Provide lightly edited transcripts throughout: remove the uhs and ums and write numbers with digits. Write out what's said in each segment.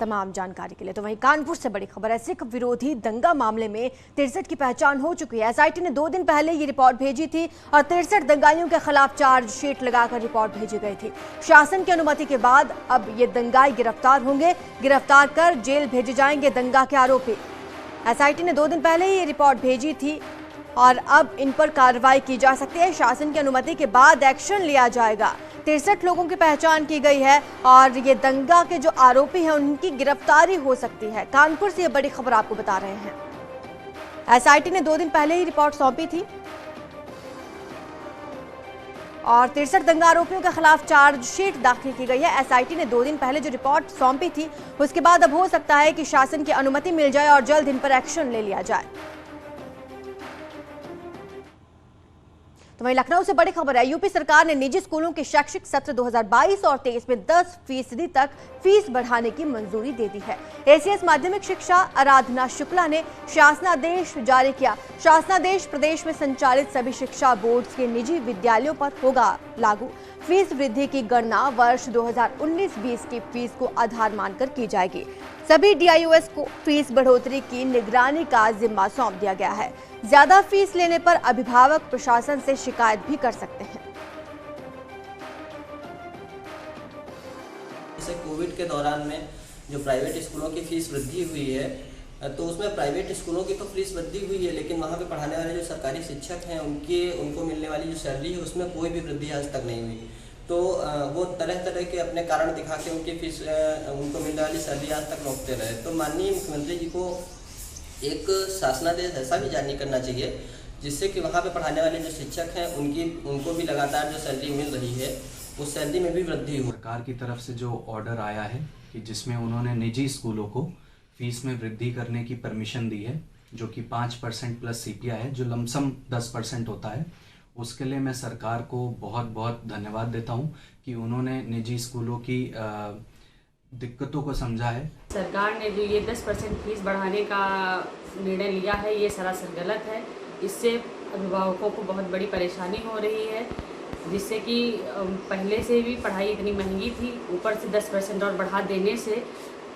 तमाम जानकारी के लिए। तो वहीं कानपुर से बड़ी खबर है, सिख विरोधी दंगा मामले में 63 की पहचान हो चुकी है। एसआईटी ने 2 दिन पहले ये रिपोर्ट भेजी थी और 63 दंगाइयों के खिलाफ चार्जशीट लगाकर रिपोर्ट भेजी गई थी। शासन की अनुमति के बाद अब ये दंगाई गिरफ्तार होंगे, गिरफ्तार कर जेल भेजे जाएंगे दंगा के आरोपी। एसआईटी ने 2 दिन पहले ही ये रिपोर्ट भेजी थी और अब इन पर कार्रवाई की जा सकती है। शासन की अनुमति के बाद एक्शन लिया जाएगा। 63 लोगों की पहचान की गई है और ये दंगा के जो आरोपी हैं उनकी गिरफ्तारी हो सकती है। कानपुर से ये बड़ी खबर आपको बता रहे हैं। एसआईटी ने 2 दिन पहले ही रिपोर्ट सौंपी थी और 63 दंगा आरोपियों के खिलाफ चार्जशीट दाखिल की गई है। एसआईटी ने 2 दिन पहले जो रिपोर्ट सौंपी थी उसके बाद अब हो सकता है कि शासन की अनुमति मिल जाए और जल्द इन पर एक्शन ले लिया जाए। तो वहीं लखनऊ से बड़ी खबर है, यूपी सरकार ने निजी स्कूलों के शैक्षिक सत्र 2022 और 23 में 10% तक फीस बढ़ाने की मंजूरी दे दी है। एसीएस माध्यमिक शिक्षा आराधना शुक्ला ने शासनादेश जारी किया। शासनादेश प्रदेश में संचालित सभी शिक्षा बोर्ड के निजी विद्यालयों पर होगा लागू। फीस वृद्धि की गणना वर्ष 2019-20 की फीस को आधार मानकर की जाएगी। सभी डीआईओएस को फीस बढ़ोतरी की निगरानी का जिम्मा सौंप दिया गया है। ज्यादा फीस लेने पर अभिभावक प्रशासन से शिकायत भी कर सकते हैं। जैसे कोविड के दौरान में जो प्राइवेट स्कूलों की फीस वृद्धि हुई है, तो उसमें प्राइवेट स्कूलों की तो फीस वृद्धि हुई है, लेकिन वहाँ पे पढ़ाने वाले जो सरकारी शिक्षक हैं उनको मिलने वाली जो सैलरी है उसमें कोई भी वृद्धि आज तक नहीं हुई। तो वो तरह तरह के अपने कारण दिखा के उनकी फीस उनको मिलने वाली सैलरी आज तक रोकते रहे। तो माननीय मुख्यमंत्री जी को एक शासनादेश ऐसा भी जारी करना चाहिए जिससे कि वहाँ पे पढ़ाने वाले जो शिक्षक हैं उनको भी लगातार जो सैलरी मिल रही है उस सैलरी में भी वृद्धि हो। सरकार की तरफ से जो ऑर्डर आया है कि जिसमें उन्होंने निजी स्कूलों को फीस में वृद्धि करने की परमिशन दी है, जो कि 5% प्लस सीपीआई है, जो लमसम 10% होता है, उसके लिए मैं सरकार को बहुत बहुत धन्यवाद देता हूं कि उन्होंने निजी स्कूलों की दिक्कतों को समझा है। सरकार ने जो ये 10% फीस बढ़ाने का निर्णय लिया है ये सरासर गलत है। इससे अभिभावकों को बहुत बड़ी परेशानी हो रही है, जिससे कि पहले से भी पढ़ाई इतनी महंगी थी, ऊपर से 10% और बढ़ा देने से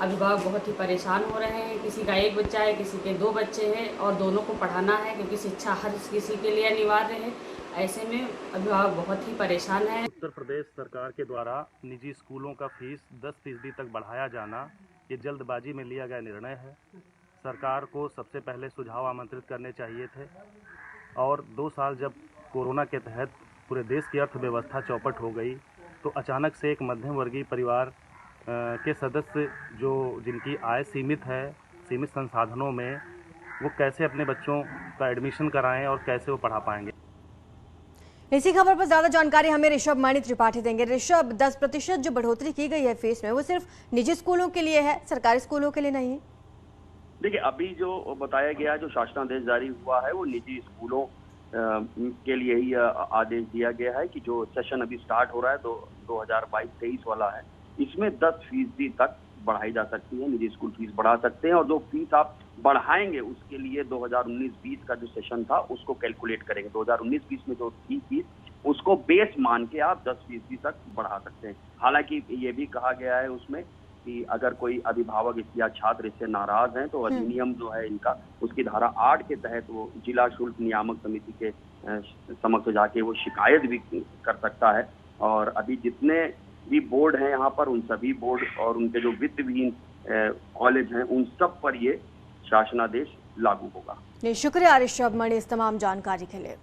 अभिभावक बहुत ही परेशान हो रहे हैं। किसी का 1 बच्चा है, किसी के 2 बच्चे हैं और दोनों को पढ़ाना है, क्योंकि शिक्षा हर किसी के लिए अनिवार्य है। ऐसे में अभिभावक बहुत ही परेशान है। उत्तर प्रदेश सरकार के द्वारा निजी स्कूलों का फीस 10% तक बढ़ाया जाना ये जल्दबाजी में लिया गया निर्णय है। सरकार को सबसे पहले सुझाव आमंत्रित करने चाहिए थे और 2 साल जब कोरोना के तहत पूरे देश की अर्थव्यवस्था चौपट हो गई तो अचानक से एक मध्यम वर्गीय परिवार के सदस्य जिनकी आय सीमित है, सीमित संसाधनों में, वो कैसे अपने बच्चों का एडमिशन कराएं और कैसे वो पढ़ा पाएंगे। इसी खबर पर ज्यादा जानकारी हमें ऋषभ मणि त्रिपाठी देंगे। ऋषभ, 10% जो बढ़ोतरी की गई है फीस में, वो सिर्फ निजी स्कूलों के लिए है, सरकारी स्कूलों के लिए नहीं? देखिए, अभी जो बताया गया, जो शासनादेश जारी हुआ है वो निजी स्कूलों के लिए ही आदेश दिया गया है कि जो सेशन अभी स्टार्ट हो रहा है 2022-23 वाला है, इसमें 10% तक बढ़ाई जा सकती है। निजी स्कूल फीस बढ़ा सकते हैं और जो फीस आप बढ़ाएंगे उसके लिए 2019-20 का जो सेशन था उसको कैलकुलेट करेंगे। 2019-20 में जो थी फीस उसको बेस मान के आप 10% तक बढ़ा सकते हैं। हालांकि ये भी कहा गया है उसमें कि अगर कोई अभिभावक या छात्र इससे नाराज हैं तो अधिनियम जो है इनका, उसकी धारा 8 के तहत वो जिला शुल्क नियामक समिति के समक्ष जाके वो शिकायत भी कर सकता है। और अभी जितने भी बोर्ड हैं यहाँ पर, उन सभी बोर्ड और उनके जो वित्तविहीन कॉलेज हैं उन सब पर ये शासनादेश लागू होगा। शुक्रिया ऋषभ मणि इस तमाम जानकारी के लिए।